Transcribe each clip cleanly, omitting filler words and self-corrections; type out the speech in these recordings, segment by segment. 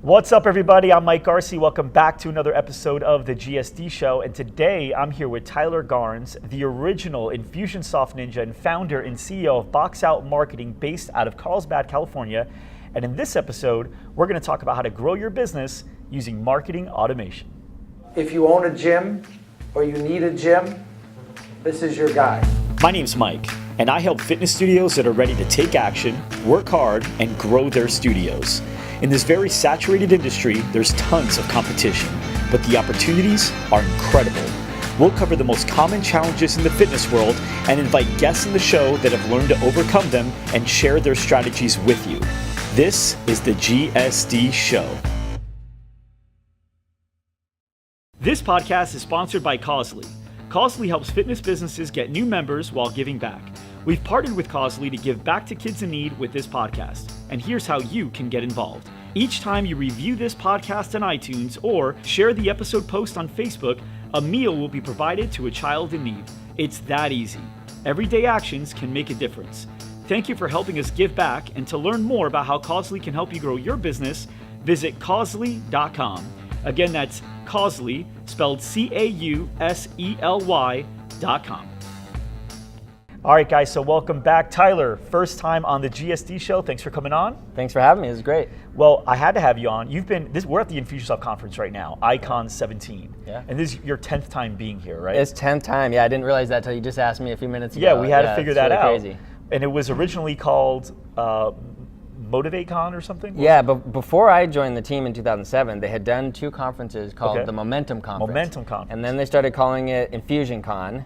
What's up, everybody? I'm Mike Arce. Welcome back to another episode of the GSD Show. And today I'm here with Tyler Garns, the original Infusionsoft ninja and founder and CEO of Box Out Marketing based out of Carlsbad, California. And in this episode, we're going to talk about how to grow your business using marketing automation. If you own a gym or you need a gym, this is your guy. My name's Mike, and I help fitness studios that are ready to take action, work hard, and grow their studios. In this very saturated industry, there's tons of competition, but the opportunities are incredible. We'll cover the most common challenges in the fitness world and invite guests in the show that have learned to overcome them and share their strategies with you. This is the GSD Show. This podcast is sponsored by Causely. Causely helps fitness businesses get new members while giving back. We've partnered with Causely to give back to kids in need with this podcast. And here's how you can get involved. Each time you review this podcast on iTunes or share the episode post on Facebook, a meal will be provided to a child in need. It's that easy. Everyday actions can make a difference. Thank you for helping us give back, and to learn more about how Causely can help you grow your business, visit causely.com. Again, that's Causely, spelled Causely.com. All right, guys, so welcome back. Tyler, first time on the GSD Show. Thanks for coming on. Thanks for having me. It was great. Well, I had to have you on. We're at the Infusionsoft conference right now, Icon 17. Yeah. And this is your 10th time being here, right? It's 10th time. Yeah, I didn't realize that until you just asked me a few minutes ago. Yeah, we had to figure that really out. Crazy. And it was originally called MotivateCon or something? Yeah, but before I joined the team in 2007, they had done two conferences called the Momentum Conference. Momentum Conference. And then they started calling it InfusionCon.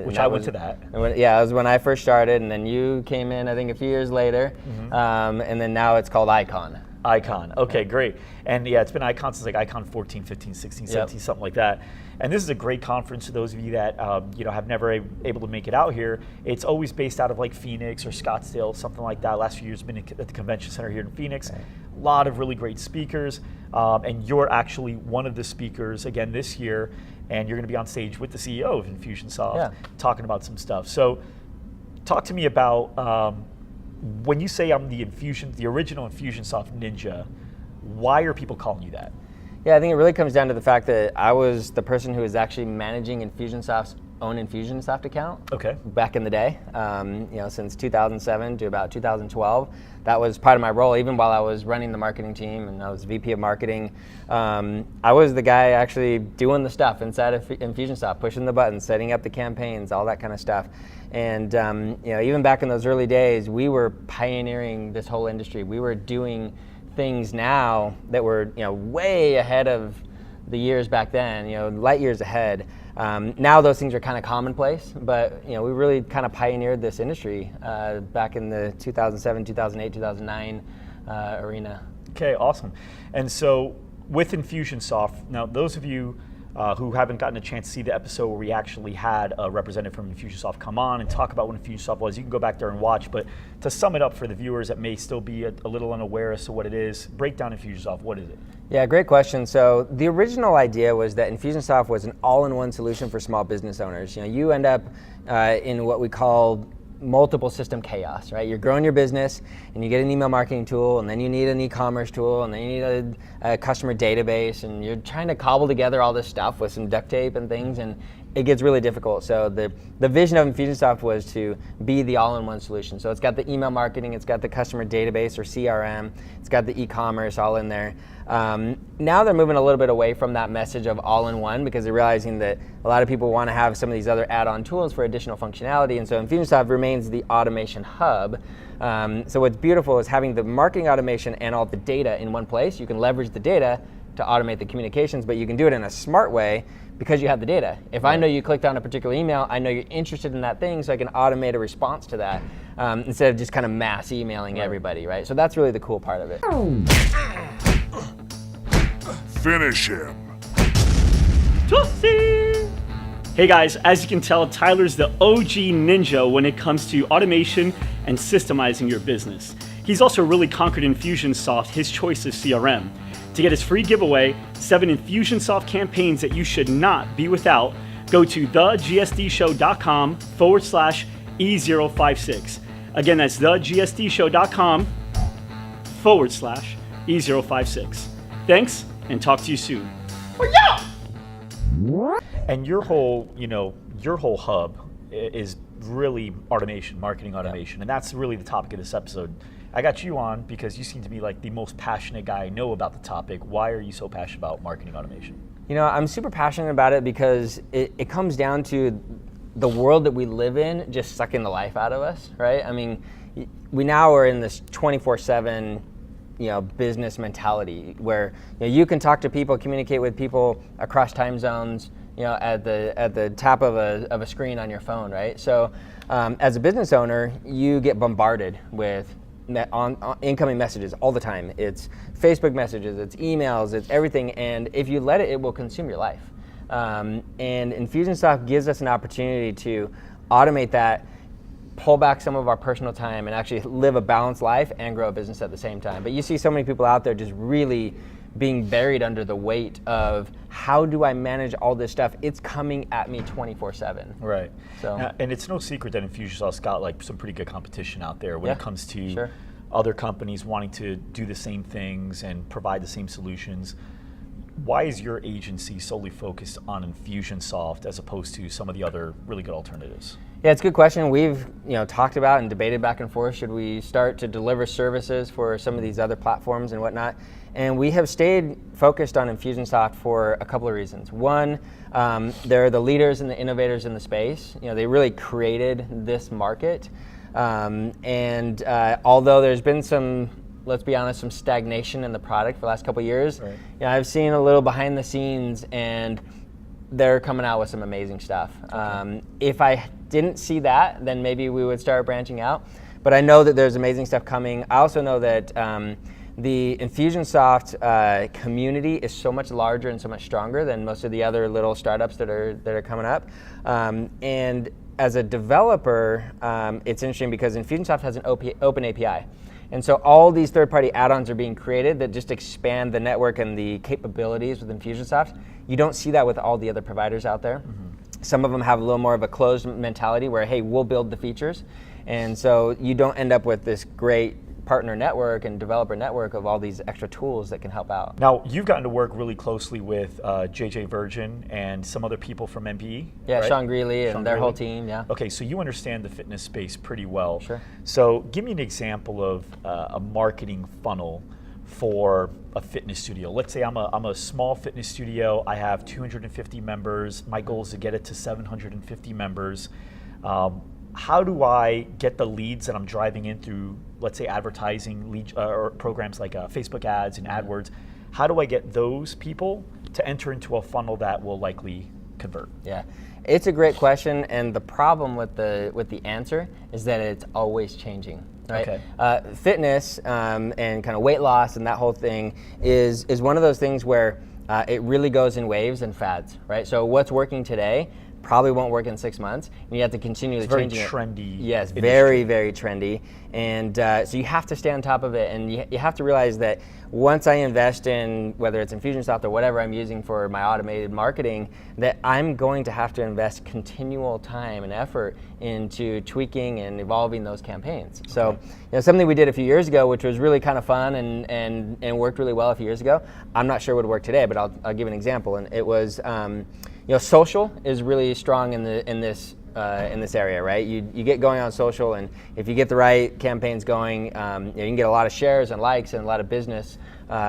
Which I went to that. Yeah, it was when I first started, and then you came in, I think, a few years later. Mm-hmm. And then now it's called Icon. Icon. Okay, great. And yeah, it's been Icon since like Icon 14, 15, 16, 17, something like that. And this is a great conference for those of you that have never able to make it out here. It's always based out of like Phoenix or Scottsdale, something like that. Last few years been at the convention center here in Phoenix. Right. A lot of really great speakers, and you're actually one of the speakers again this year. And you're going to be on stage with the CEO of Infusionsoft talking about some stuff. So talk to me about when you say I'm the original Infusionsoft ninja, why are people calling you that? Yeah, I think it really comes down to the fact that I was the person who was actually managing Infusionsoft's own Infusionsoft account back in the day. Since 2007 to about 2012. That was part of my role, even while I was running the marketing team and I was VP of marketing. I was the guy actually doing the stuff inside of Infusionsoft, pushing the buttons, setting up the campaigns, all that kind of stuff. And even back in those early days, we were pioneering this whole industry. We were doing things now that were way ahead of the years back then, light years ahead. Now those things are kind of commonplace, but we really kind of pioneered this industry back in the 2007, 2008, 2009 arena. Okay, awesome. And so with Infusionsoft, now those of you who haven't gotten a chance to see the episode where we actually had a representative from Infusionsoft come on and talk about what Infusionsoft was, you can go back there and watch. But to sum it up for the viewers that may still be a little unaware as to what it is, break down Infusionsoft. What is it? Yeah, great question. So the original idea was that Infusionsoft was an all-in-one solution for small business owners. You end up in what we call multiple system chaos, right? You're growing your business and you get an email marketing tool, and then you need an e-commerce tool, and then you need a customer database, and you're trying to cobble together all this stuff with some duct tape and things, and it gets really difficult. So the vision of Infusionsoft was to be the all-in-one solution. So it's got the email marketing, it's got the customer database or CRM, it's got the e-commerce all in there. Now they're moving a little bit away from that message of all-in-one because they're realizing that a lot of people want to have some of these other add-on tools for additional functionality, and so Infusionsoft remains the automation hub. So what's beautiful is having the marketing automation and all the data in one place. You can leverage the data to automate the communications, but you can do it in a smart way because you have the data. If I know you clicked on a particular email, I know you're interested in that thing, so I can automate a response to that instead of just kind of mass emailing everybody, right? So that's really the cool part of it. Finish him. Hey guys, as you can tell, Tyler's the OG ninja when it comes to automation and systemizing your business. He's also really conquered Infusionsoft, his choice of CRM. To get his free giveaway, 7 Infusionsoft campaigns that you should not be without, go to thegsdshow.com/E056. Again, that's thegsdshow.com/E056. E056. Thanks, and talk to you soon. And your whole, your whole hub is really automation, marketing automation, and that's really the topic of this episode. I got you on because you seem to be like the most passionate guy I know about the topic. Why are you so passionate about marketing automation? I'm super passionate about it because it comes down to the world that we live in just sucking the life out of us, right? I mean, we now are in this 24/7, business mentality where you can talk to people, communicate with people across time zones, at the tap of a screen on your phone, right? So, as a business owner, you get bombarded with incoming messages all the time. It's Facebook messages, it's emails, it's everything, and if you let it, it will consume your life. And Infusionsoft gives us an opportunity to automate that, pull back some of our personal time, and actually live a balanced life and grow a business at the same time. But you see so many people out there just really being buried under the weight of how do I manage all this stuff? It's coming at me 24/7. Right. So, and it's no secret that Infusionsoft's got like some pretty good competition out there when it comes to other companies wanting to do the same things and provide the same solutions. Why is your agency solely focused on Infusionsoft as opposed to some of the other really good alternatives? Yeah, it's a good question. We've talked about and debated back and forth, should we start to deliver services for some of these other platforms and whatnot? And we have stayed focused on Infusionsoft for a couple of reasons. One, they're the leaders and the innovators in the space. They really created this market. And although there's been some, let's be honest, some stagnation in the product for the last couple of years, I've seen a little behind the scenes, and they're coming out with some amazing stuff. If I didn't see that, then maybe we would start branching out. But I know that there's amazing stuff coming. I also know that the Infusionsoft community is so much larger and so much stronger than most of the other little startups that are coming up. And as a developer, it's interesting because Infusionsoft has an open API. And so all these third-party add-ons are being created that just expand the network and the capabilities with Infusionsoft. You don't see that with all the other providers out there. Some of them have a little more of a closed mentality where, hey, we'll build the features. And so you don't end up with this great partner network and developer network of all these extra tools that can help out. Now, you've gotten to work really closely with JJ Virgin and some other people from MPE. Yeah, right? Sean Greeley and their whole team, yeah. Okay, so you understand the fitness space pretty well. Sure. So give me an example of a marketing funnel for a fitness studio. Let's say I'm a small fitness studio. I have 250 members. My goal is to get it to 750 members. How do I get the leads that I'm driving in through, let's say, advertising lead, or programs like Facebook ads and AdWords? How do I get those people to enter into a funnel that will likely convert? Yeah, it's a great question, and the problem with the answer is that it's always changing. Right? Okay. Fitness and kind of weight loss and that whole thing is one of those things where it really goes in waves and fads, right? So what's working today probably won't work in 6 months, and you have to continually change it. It's very trendy. Yes, industry. very, very trendy. And so you have to stay on top of it, and you have to realize that once I invest in, whether it's Infusionsoft or whatever I'm using for my automated marketing, that I'm going to have to invest continual time and effort into tweaking and evolving those campaigns. So something we did a few years ago, which was really kind of fun and worked really well a few years ago, I'm not sure would work today, but I'll give an example. And it was, social is really strong in this area, right? You get going on social, and if you get the right campaigns going, you can get a lot of shares and likes and a lot of business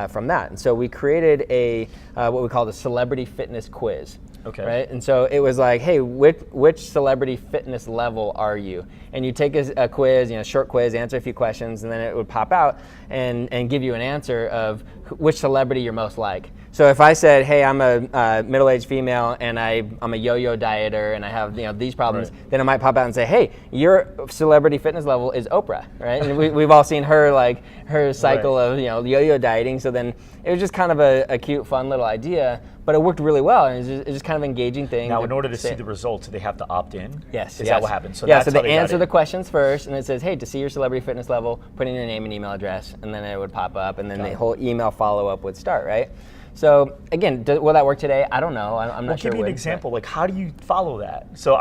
from that. And so we created what we call the celebrity fitness quiz. Okay. Right, and so it was like, hey, which celebrity fitness level are you? And you take a quiz, short quiz, answer a few questions, and then it would pop out and give you an answer of which celebrity you're most like. So if I said, hey, I'm a middle-aged female and I'm a yo-yo dieter and I have these problems, then it might pop out and say, hey, your celebrity fitness level is Oprah, right? And we've all seen her cycle of yo-yo dieting. So then it was just kind of a cute, fun little idea, but it worked really well, and it's just kind of engaging thing. Now, in order to see the results, do they have to opt in? Yes. Is that what happens? So so they answer the questions first, and it says, hey, to see your celebrity fitness level, put in your name and email address, and then it would pop up, and then the whole email follow-up would start, right? So again, will that work today? I don't know. I'm not sure. Give me an example. Like, how do you follow that? So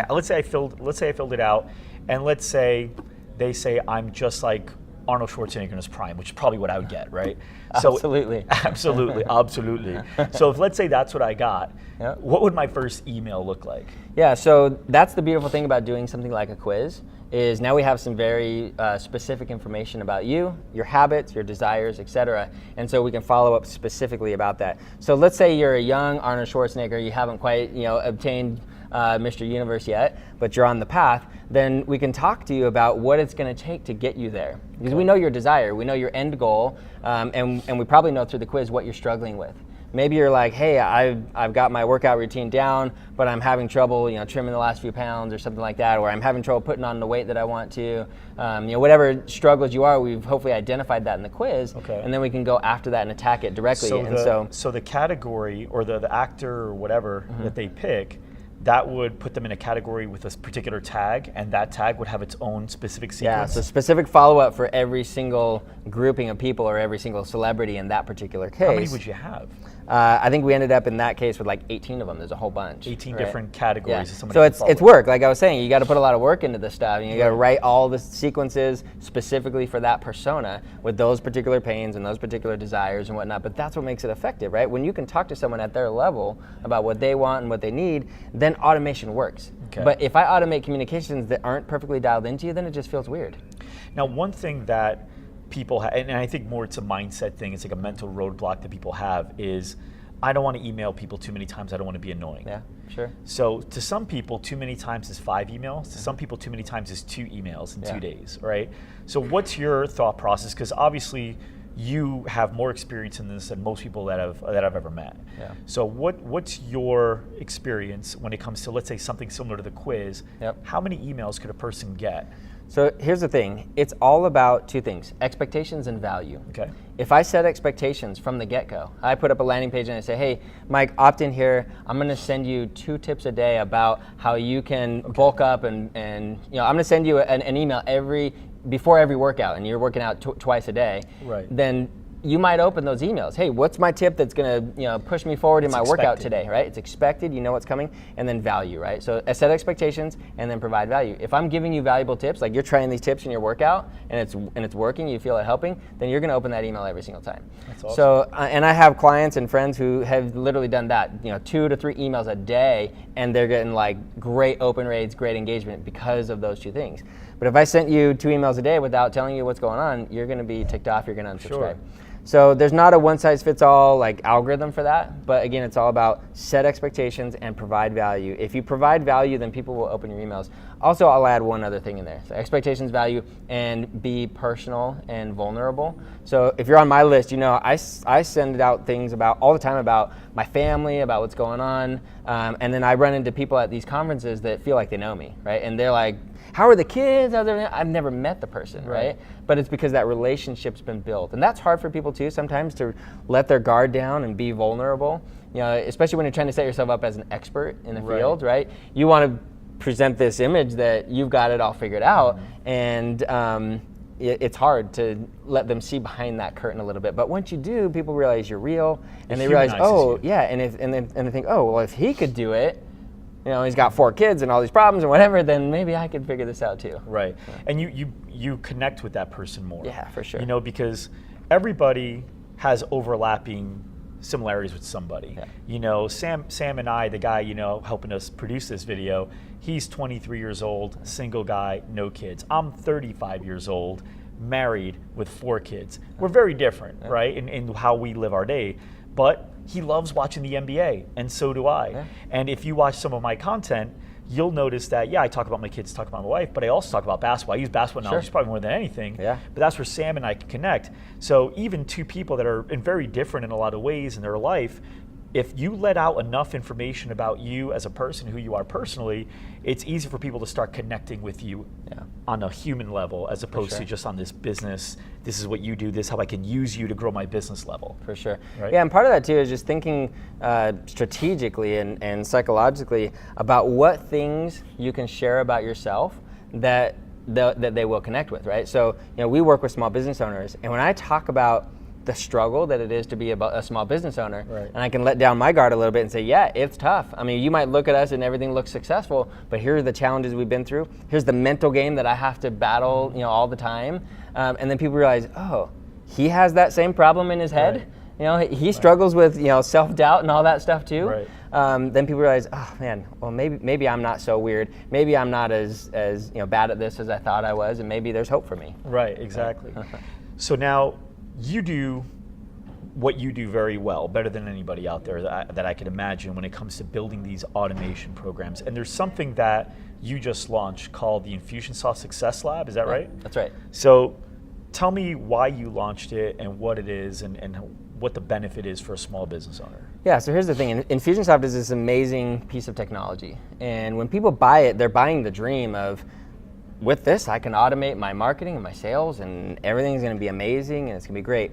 let's say I filled it out, and let's say they say I'm just like Arnold Schwarzenegger in his prime, which is probably what I would get, right? Absolutely. Absolutely. So if let's say that's what I got, Yep. what would my first email look like? Yeah, so that's the beautiful thing about doing something like a quiz, is now we have some very specific information about you, your habits, your desires, etc. And so we can follow up specifically about that. So let's say you're a young Arnold Schwarzenegger, you haven't quite obtained Mr. Universe yet, but you're on the path, then we can talk to you about what it's going to take to get you there. Because we know your desire, we know your end goal, and we probably know through the quiz what you're struggling with. Maybe you're like, hey, I've got my workout routine down, but I'm having trouble, trimming the last few pounds or something like that, or I'm having trouble putting on the weight that I want to. Whatever struggles you are, we've hopefully identified that in the quiz, and then we can go after that and attack it directly. So the category or the actor or whatever that they pick, that would put them in a category with a particular tag, and that tag would have its own specific sequence? Yeah, so specific follow-up for every single grouping of people or every single celebrity in that particular case. How many would you have? I think we ended up in that case with like 18 of them. There's a whole bunch. 18 different categories. Yeah. So it's work. Like I was saying, you got to put a lot of work into this stuff. You got to write all the sequences specifically for that persona with those particular pains and those particular desires and whatnot. But that's what makes it effective, right? When you can talk to someone at their level about what they want and what they need, then automation works. Okay. But if I automate communications that aren't perfectly dialed into you, then it just feels weird. Now, one thing that people have, and I think more it's a mindset thing, it's like a mental roadblock that people have, is I don't want to email people too many times, I don't want to be annoying. Yeah, sure. So to some people, too many times is 5 emails. To some people, too many times is 2 emails in 2 days, right? So what's your thought process? Because obviously you have more experience in this than most people that I've ever met. Yeah. So what's your experience when it comes to, let's say, something similar to the quiz? Yep. How many emails could a person get? So here's the thing, it's all about 2 things, expectations and value. Okay. If I set expectations from the get-go, I put up a landing page and I say, hey, Mike, opt in here, I'm gonna send you 2 tips a day about how you can bulk up and I'm gonna send you an email before every workout, and you're working out twice a day, right? Then you might open those emails. Hey, what's my tip that's gonna push me forward in my workout today, right? It's expected, you know what's coming, and then value, right? So set expectations and then provide value. If I'm giving you valuable tips, like you're trying these tips in your workout and it's working, you feel it helping, then you're gonna open that email every single time. That's awesome. So and I have clients and friends who have literally done that, 2 to 3 emails a day, and they're getting like great open rates, great engagement because of those 2 things. But if I sent you 2 emails a day without telling you what's going on, you're gonna be ticked off, you're gonna unsubscribe. Sure. So there's not a one-size-fits-all like algorithm for that, but again, it's all about set expectations and provide value. If you provide value, then people will open your emails. Also, I'll add one other thing in there. So expectations, value, and be personal and vulnerable. So if you're on my list, I send out things all the time about my family, about what's going on, and then I run into people at these conferences that feel like they know me, right? And they're like, how are the kids? I've never met the person, right? But it's because that relationship's been built. And that's hard for people too sometimes, to let their guard down and be vulnerable. Especially when you're trying to set yourself up as an expert in the field, right? You want to present this image that you've got it all figured out, and it's hard to let them see behind that curtain a little bit. But once you do, people realize you're real, and they realize, and they think, oh, well, if he could do it, he's got 4 kids and all these problems and whatever, then maybe I could figure this out too. Right. And you connect with that person more. Yeah, for sure. Because everybody has overlapping similarities with somebody. Yeah. Sam and I, the guy, helping us produce this video, he's 23 years old, single guy, no kids. I'm 35 years old, married with 4 kids. We're very different, right, in how we live our day. But he loves watching the NBA, and so do I. Yeah. And if you watch some of my content, you'll notice that, I talk about my kids, talk about my wife, but I also talk about basketball. I use basketball knowledge probably more than anything. Yeah. But that's where Sam and I can connect. So even 2 people that are very different in a lot of ways in their life, if you let out enough information about you as a person, who you are personally, it's easy for people to start connecting with you on a human level, as opposed to just on this business, this is what you do, this is how I can use you to grow my business level. For sure. Right? Yeah, and part of that too is just thinking strategically and psychologically about what things you can share about yourself that they will connect with, right? So, we work with small business owners, and when I talk about the struggle that it is to be a small business owner. Right. And I can let down my guard a little bit and say, yeah, it's tough. I mean, you might look at us and everything looks successful, but here are the challenges we've been through. Here's the mental game that I have to battle, all the time. And then people realize, oh, he has that same problem in his head. Right. He struggles with self-doubt and all that stuff too. Right. Then people realize, oh man, well maybe I'm not so weird. Maybe I'm not as bad at this as I thought I was, and maybe there's hope for me. Right, exactly. So now you do what you do very well, better than anybody out there that I could imagine when it comes to building these automation programs. And there's something that you just launched called the Infusionsoft Success Lab. Is that right? That's right. So tell me why you launched it and what it is and what the benefit is for a small business owner. Yeah, so here's the thing. Infusionsoft is this amazing piece of technology. And when people buy it, they're buying the dream of, with this, I can automate my marketing and my sales and everything's gonna be amazing and it's gonna be great.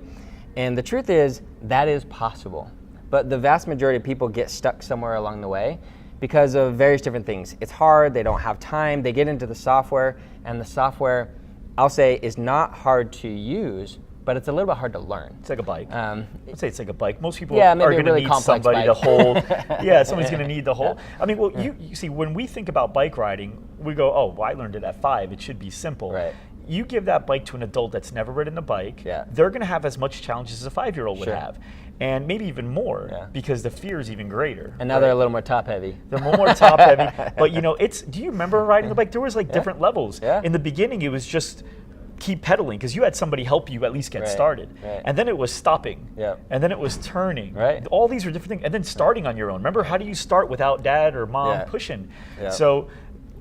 And the truth is, that is possible. But the vast majority of people get stuck somewhere along the way because of various different things. It's hard, they don't have time, they get into the software, and the software, I'll say, is not hard to use, but it's a little bit hard to learn. It's like a bike. I'd say it's like a bike. Most people yeah, are going to really need somebody bike. to hold. Yeah, somebody's going to need to hold. I mean, well, you see, when we think about bike riding, we go, oh, well, I learned it at 5. It should be simple. Right. You give that bike to an adult that's never ridden a bike, they're going to have as much challenges as a 5-year-old would have. And maybe even more because the fear is even greater. And now they're a little more top heavy. They're more top heavy. But do you remember riding the bike? There was like different levels. Yeah. In the beginning, it was just keep pedaling because you had somebody help you at least get started. Right. And then it was stopping. And then it was turning. Right. All these were different things. And then starting on your own. Remember, how do you start without dad or mom pushing? So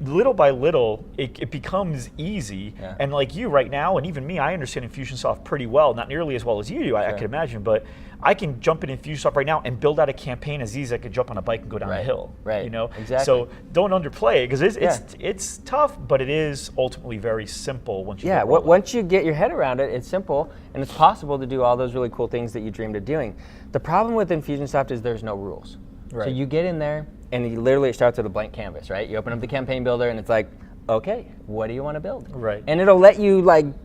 little by little, it becomes easy. And like you right now, and even me, I understand Infusionsoft pretty well, not nearly as well as you do, I can imagine, but I can jump in Infusionsoft right now and build out a campaign as easy as I could jump on a bike and go down a hill. Right. Exactly. So don't underplay it because it's tough, but it is ultimately very simple once you get rolling. Once you get your head around it, it's simple and it's possible to do all those really cool things that you dreamed of doing. The problem with Infusionsoft is there's no rules. Right. So you get in there and it starts with a blank canvas, right? You open up the campaign builder and it's like, okay, what do you want to build? Right. And it'll let you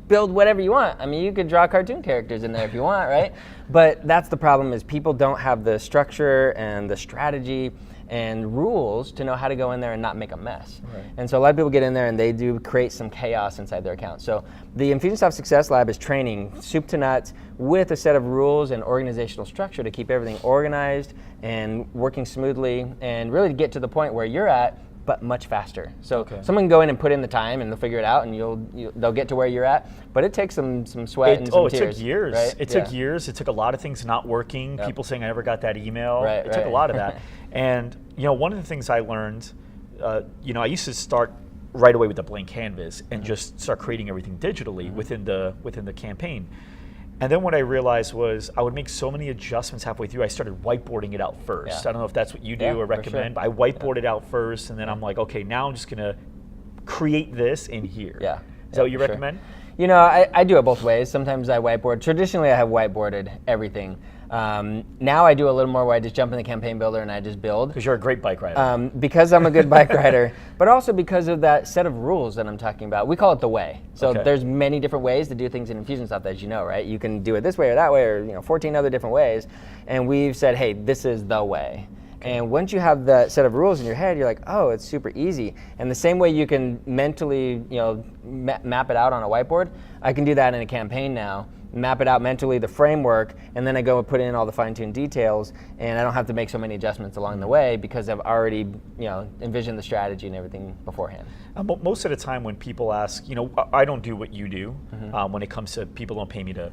build whatever you want. I mean, you could draw cartoon characters in there if you want, right? But that's the problem is people don't have the structure and the strategy and rules to know how to go in there and not make a mess. Right. And so a lot of people get in there and they do create some chaos inside their account. So the Infusionsoft Success Lab is training soup to nuts with a set of rules and organizational structure to keep everything organized and working smoothly and really to get to the point where you're at, but much faster. So someone can go in and put in the time and they'll figure it out and they'll get to where you're at, but it takes some sweat and some tears. It took years. Right? It took years. It took a lot of things not working, people saying I never got that email. Right, it took a lot of that. And one of the things I learned, I used to start right away with a blank canvas and just start creating everything digitally within the campaign. And then what I realized was I would make so many adjustments halfway through, I started whiteboarding it out first. I don't know if that's what you do or recommend, but I whiteboard it out first, and then I'm like, okay, now I'm just going to create this in here. Yeah. Is that what you recommend? I do it both ways. Sometimes I whiteboard. Traditionally, I have whiteboarded everything. Now I do a little more where I just jump in the campaign builder and I just build. Because you're a great bike rider. Because I'm a good bike rider, but also because of that set of rules that I'm talking about. We call it the way. So there's many different ways to do things in Infusionsoft, as you know, right? You can do it this way or that way or 14 other different ways. And we've said, hey, this is the way. And once you have that set of rules in your head, you're like, oh, it's super easy. And the same way you can mentally, map it out on a whiteboard, I can do that in a campaign now. Map it out mentally, the framework, and then I go and put in all the fine-tuned details, and I don't have to make so many adjustments along the way because I've already, envisioned the strategy and everything beforehand. Most of the time when people ask, I don't do what you do when it comes to people don't pay me to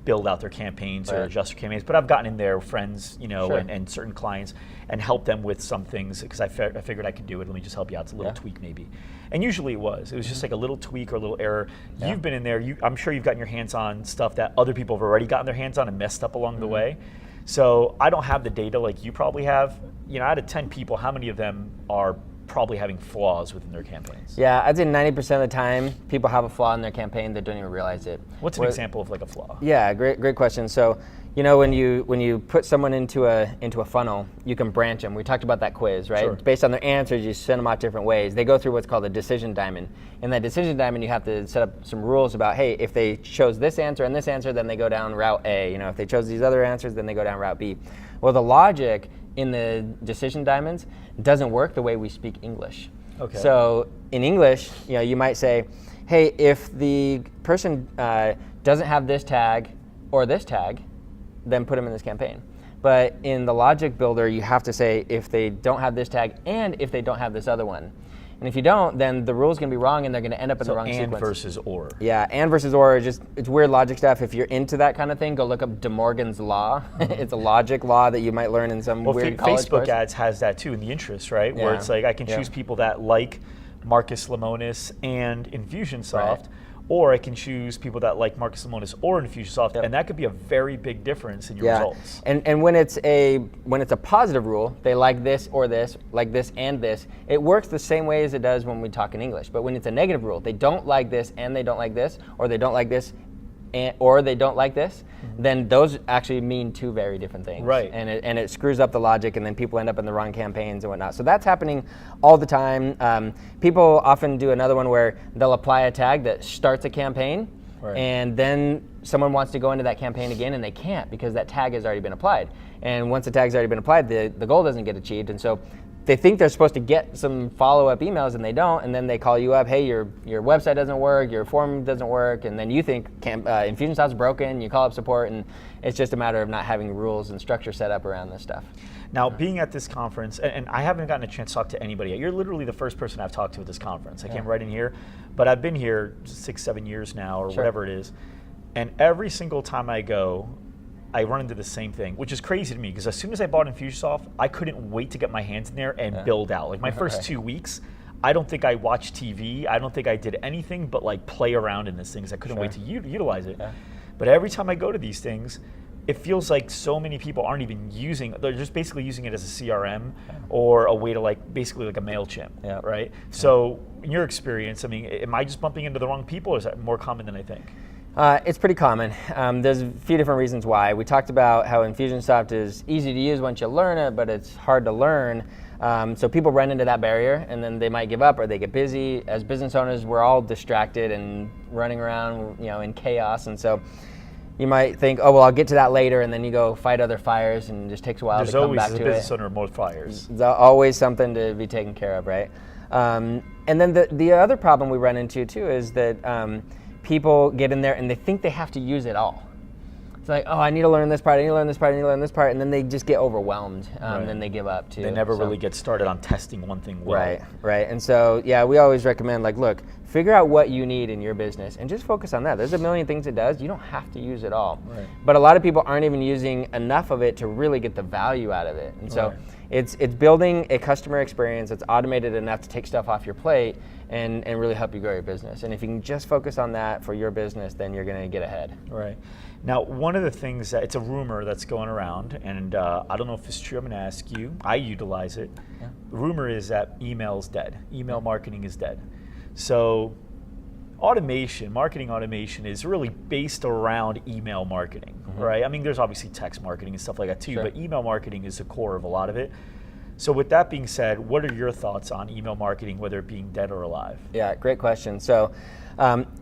build out their campaigns or adjust their campaigns, but I've gotten in there, friends, and certain clients, and help them with some things because I figured I could do it. Let me just help you out. It's a little tweak maybe. And usually it was just like a little tweak or a little error. You've been in there, I'm sure you've gotten your hands on stuff that other people have already gotten their hands on and messed up along the way. So I don't have the data like you probably have. Out of 10 people, how many of them are probably having flaws within their campaigns? Yeah, I'd say 90% of the time, people have a flaw in their campaign that don't even realize it. What's an example of like a flaw? Yeah, great question. So, You know, when you put someone into a funnel, you can branch them. We talked about that quiz, right? Sure. Based on their answers, you send them out different ways. They go through what's called a decision diamond. In that decision diamond, you have to set up some rules about, hey, if they chose this answer and this answer, then they go down route A. You know, if they chose these other answers, then they go down route B. Well, the logic in the decision diamonds doesn't work the way we speak English. Okay. So in English, you know, you might say, hey, if the person doesn't have this tag or this tag, then put them in this campaign. But in the logic builder, you have to say if they don't have this tag and if they don't have this other one. And if you don't, then the rule's gonna be wrong and they're gonna end up in the wrong sequence. And versus or. Yeah, and versus or is it's weird logic stuff. If you're into that kind of thing, go look up De Morgan's law. It's a logic law that you might learn in some weird college Facebook course. ads has that too in the interest, right? Where Yeah. it's like I can choose people that like Marcus Lemonis and Infusionsoft, Right. or I can choose people that like Marcus Lemonis or Infusionsoft, Yep. and that could be a very big difference in your Yeah, results. and when it's a positive rule, they like this or this, like this and this. It works the same way as it does when we talk in English. But when it's a negative rule, they don't like this and they don't like this, or they don't like this, or they don't like this. Then those actually mean two very different things. Right. And it screws up the logic, and then people end up in the wrong campaigns and whatnot. So that's happening all the time. People often do another one where they'll apply a tag that starts a campaign. Right. And then someone wants to go into that campaign again and they can't because that tag has already been applied. And once the tag's already been applied, the goal doesn't get achieved. And so they think they're supposed to get some follow-up emails and they don't, and then they call you up, hey, your website doesn't work, your form doesn't work, and then you think Infusionsoft's broken, you call up support, and it's just a matter of not having rules and structure set up around this stuff. Now, being at this conference, and I haven't gotten a chance to talk to anybody yet. You're literally the first person I've talked to at this conference. I came right in here, but I've been here 6-7 years now, or Sure. whatever it is, and every single time I go, I run into the same thing, which is crazy to me because as soon as I bought Infusionsoft, I couldn't wait to get my hands in there and build out. Like my first 2 weeks, I don't think I watched TV. I don't think I did anything but like play around in this thing because I couldn't wait to utilize it. Yeah. But every time I go to these things, it feels like so many people aren't even using, they're just basically using it as a CRM or a way to like, basically like a MailChimp, Yeah. right? So in your experience, I mean, am I just bumping into the wrong people or is that more common than I think? It's pretty common. There's a few different reasons why. We talked about how Infusionsoft is easy to use once you learn it, but it's hard to learn. So people run into that barrier and then they might give up or they get busy. As business owners, we're all distracted and running around, in chaos. And so you might think, oh, well, I'll get to that later, and then you go fight other fires and it just takes a while There's to come always, back as a to business it. owner, more fires. There's always something to be taken care of, right? And then the other problem we run into too is that people get in there and they think they have to use it all. It's like, oh, I need to learn this part, I need to learn this part, I need to learn this part, and then they just get overwhelmed, and then they give up too. They never So- really get started on testing one thing well. Right. And so, yeah, we always recommend, like, look, figure out what you need in your business and just focus on that. There's a million things it does. You don't have to use it all. Right. But a lot of people aren't even using enough of it to really get the value out of it. And so it's building a customer experience that's automated enough to take stuff off your plate and really help you grow your business. And if you can just focus on that for your business, then you're going to get ahead. Right. Now, one of the things that it's a rumor that's going around, and I don't know if it's true. I'm going to ask you. I utilize it. Yeah. The rumor is that email's dead. Email marketing is dead. So, marketing automation is really based around email marketing, right? I mean, there's obviously text marketing and stuff like that too, Sure. but email marketing is the core of a lot of it. So, with that being said, what are your thoughts on email marketing, whether it being dead or alive? Yeah, great question. So,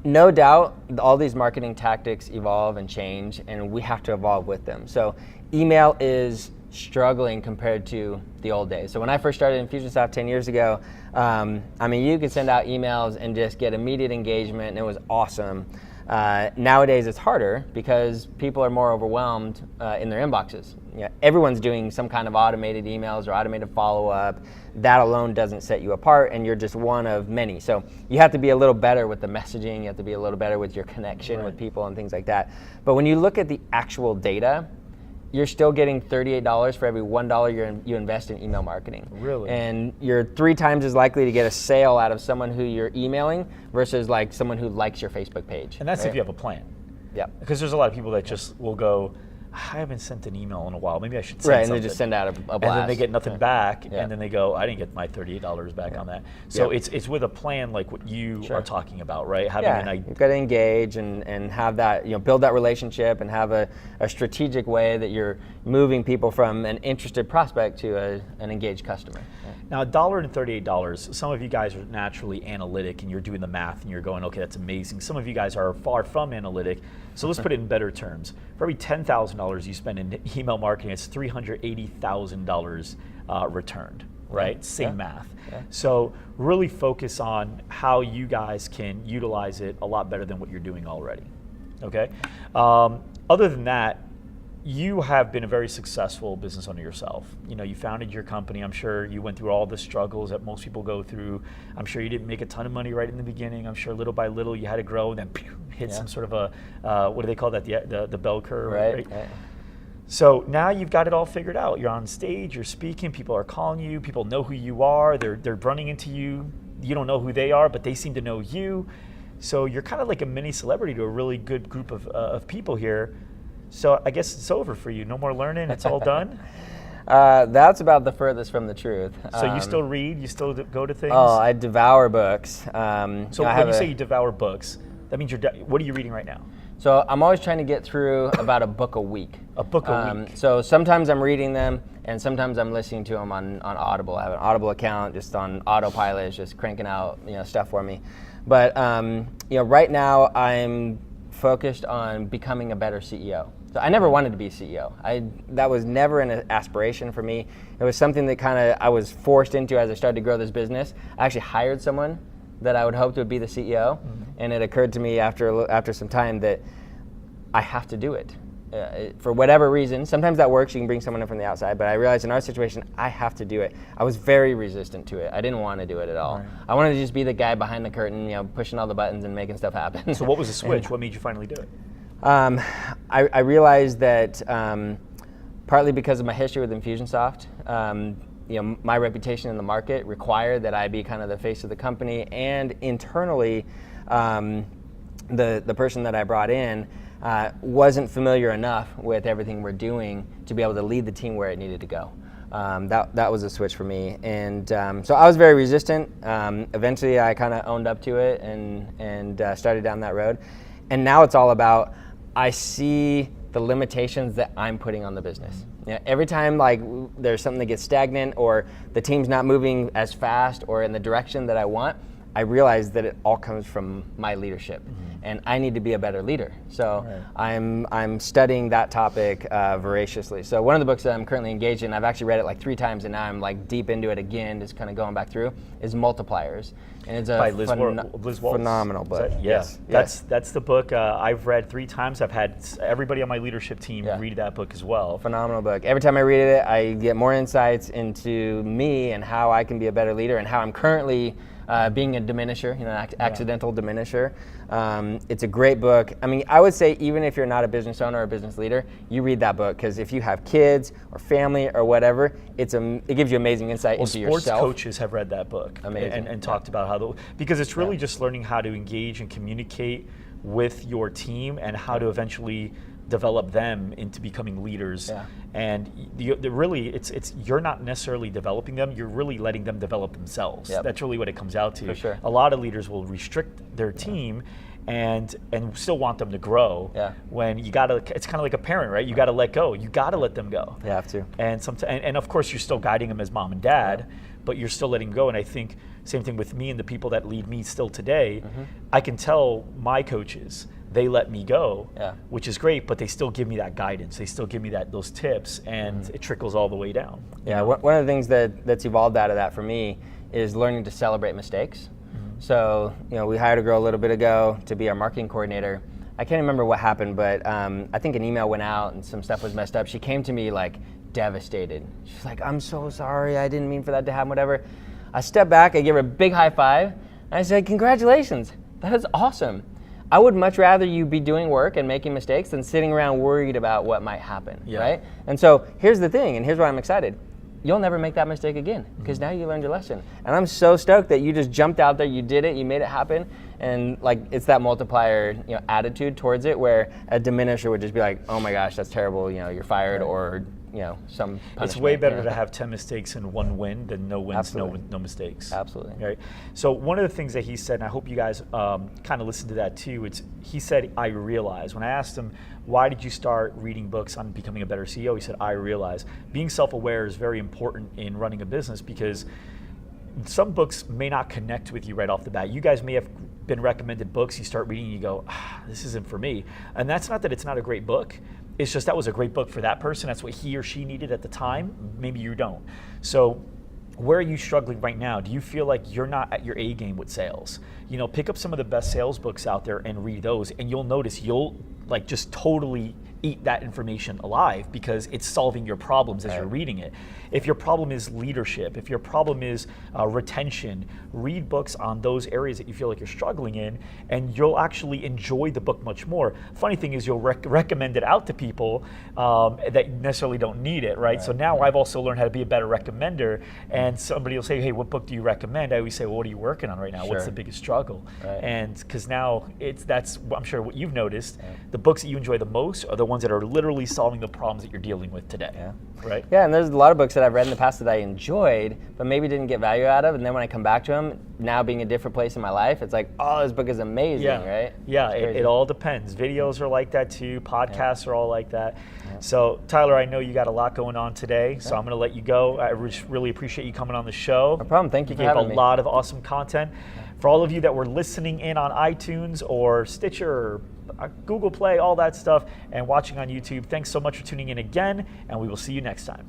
no doubt, all these marketing tactics evolve and change, and we have to evolve with them. So, email is struggling compared to the old days. So when I first started Infusionsoft 10 years ago, you could send out emails and just get immediate engagement, and it was awesome. Nowadays, it's harder because people are more overwhelmed in their inboxes. Everyone's doing some kind of automated emails or automated follow-up. That alone doesn't set you apart, and you're just one of many. So you have to be a little better with the messaging. You have to be a little better with your connection with people and things like that. But when you look at the actual data, you're still getting $38 for every $1 you invest in email marketing. Really? And you're 3 times as likely to get a sale out of someone who you're emailing versus like someone who likes your Facebook page. And that's right? if you have a plan. Yeah. Because there's a lot of people that just will go, I haven't sent an email in a while. Maybe I should send Right, and something. they just send out a blast. And then they get nothing back, Yeah. and then they go, I didn't get my $38 back on that. So it's with a plan like what you are talking about, right? Having an idea. You've got to engage and have that, build that relationship and have a strategic way that you're moving people from an interested prospect to an engaged customer. Now, $1 and $38, some of you guys are naturally analytic and you're doing the math and you're going, okay, that's amazing. Some of you guys are far from analytic. So let's put it in better terms. For every $10,000 you spend in email marketing, it's $380,000 returned, right? Same math. Yeah. So really focus on how you guys can utilize it a lot better than what you're doing already, okay? Other than that, you have been a very successful business owner yourself. You founded your company. I'm sure you went through all the struggles that most people go through. I'm sure you didn't make a ton of money right in the beginning. I'm sure little by little you had to grow and then hit some sort of a, what do they call that, the bell curve, right? So now you've got it all figured out. You're on stage, you're speaking, people are calling you, people know who you are, they're running into you. You don't know who they are, but they seem to know you. So you're kind of like a mini celebrity to a really good group of people here. So I guess it's over for you. No more learning. It's all done. That's about the furthest from the truth. So you still read? You still go to things? Oh, I devour books. So when you say you devour books, that means what are you reading right now? So I'm always trying to get through about a book a week. A book a week. So sometimes I'm reading them, and sometimes I'm listening to them on Audible. I have an Audible account just on autopilot, it's just cranking out stuff for me. But right now I'm focused on becoming a better CEO. So I never wanted to be a CEO. That was never an aspiration for me. It was something that I was forced into as I started to grow this business. I actually hired someone that I would hope would be the CEO, and it occurred to me after some time that I have to do it. For whatever reason, sometimes that works, you can bring someone in from the outside, but I realized in our situation, I have to do it. I was very resistant to it. I didn't want to do it at all. Right. I wanted to just be the guy behind the curtain, pushing all the buttons and making stuff happen. So what was the switch? What made you finally do it? I realized that partly because of my history with Infusionsoft, my reputation in the market required that I be kind of the face of the company, and internally, the person that I brought in wasn't familiar enough with everything we're doing to be able to lead the team where it needed to go. That was a switch for me, and so I was very resistant. Eventually, I kind of owned up to it and started down that road, and now it's all about I see the limitations that I'm putting on the business. Every time there's something that gets stagnant or the team's not moving as fast or in the direction that I want, I realize that it all comes from my leadership, and I need to be a better leader. So I'm studying that topic voraciously. So one of the books that I'm currently engaged in, I've actually read it 3 times, and now I'm deep into it again, just kind of going back through, is Multipliers. And it's a by Liz Waltz. Phenomenal book. Yes. That's the book I've read 3 times. I've had everybody on my leadership team read that book as well. Phenomenal book. Every time I read it, I get more insights into me and how I can be a better leader and how I'm currently being a diminisher, accidental diminisher. It's a great book. I mean, I would say even if you're not a business owner or a business leader, you read that book, because if you have kids or family or whatever, it gives you amazing insight into yourself. Sports coaches have read that book and talked about how because it's really just learning how to engage and communicate with your team and how to eventually develop them into becoming leaders. And really, you're not necessarily developing them, you're really letting them develop themselves. That's really what it comes out to. For sure. A lot of leaders will restrict their team and still want them to grow. When you gotta, it's kind of like a parent, right? You gotta let go. You gotta let them go. You have to. And of course, you're still guiding them as mom and dad, but you're still letting go. And I think same thing with me and the people that lead me still today. I can tell my coaches, they let me go, which is great, but they still give me that guidance. They still give me those tips, and it trickles all the way down. One of the things that's evolved out of that for me is learning to celebrate mistakes. So, we hired a girl a little bit ago to be our marketing coordinator. I can't remember what happened, but I think an email went out and some stuff was messed up. She came to me devastated. She's like, "I'm so sorry, I didn't mean for that to happen," whatever. I stepped back, I gave her a big high five, and I said, "Congratulations, that is awesome. I would much rather you be doing work and making mistakes than sitting around worried about what might happen," right? And so here's the thing, and here's why I'm excited. You'll never make that mistake again, because now you learned your lesson. And I'm so stoked that you just jumped out there, you did it, you made it happen, And like it's that multiplier, attitude towards it, where a diminisher would just be like, oh my gosh, that's terrible, you're fired, or some punishment. It's way better to have 10 mistakes and 1 win than no wins, no mistakes. Absolutely. Right. So one of the things that he said, and I hope you guys kind of listen to that too, he said, I realize. When I asked him, why did you start reading books on becoming a better CEO? He said, I realize. Being self-aware is very important in running a business, because some books may not connect with you right off the bat. You guys may have been recommended books, you start reading and you go, this isn't for me. And that's not that it's not a great book. It's just that was a great book for that person. That's what he or she needed at the time. Maybe you don't. So where are you struggling right now? Do you feel like you're not at your A game with sales? Pick up some of the best sales books out there and read those, and you'll notice you'll like just totally eat that information alive, because it's solving your problems as you're reading it. If your problem is leadership, if your problem is retention, read books on those areas that you feel like you're struggling in, and you'll actually enjoy the book much more. Funny thing is, you'll recommend it out to people that necessarily don't need it, right? So now I've also learned how to be a better recommender, and somebody will say, hey, what book do you recommend? I always say, well, what are you working on right now? What's the biggest struggle? And because now that's I'm sure what you've noticed, the books that you enjoy the most are the ones that are literally solving the problems that you're dealing with today, right? Yeah, and there's a lot of books that I've read in the past that I enjoyed, but maybe didn't get value out of, and then when I come back to them, now being a different place in my life, it's like, oh, this book is amazing, right? Yeah, it all depends. Videos are like that too, podcasts are all like that. So Tyler, I know you got a lot going on today, so I'm gonna let you go. I really appreciate you coming on the show. No problem, thank you for having me. You gave a lot of awesome content. For all of you that were listening in on iTunes or Stitcher or Google Play, all that stuff, and watching on YouTube, thanks so much for tuning in again, and we will see you next time.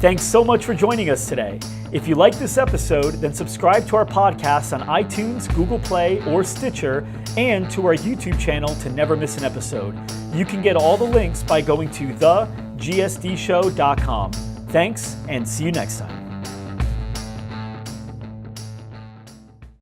Thanks so much for joining us today. If you like this episode, then subscribe to our podcast on iTunes, Google Play, or Stitcher, and to our YouTube channel to never miss an episode. You can get all the links by going to thegsdshow.com. Thanks, and see you next time.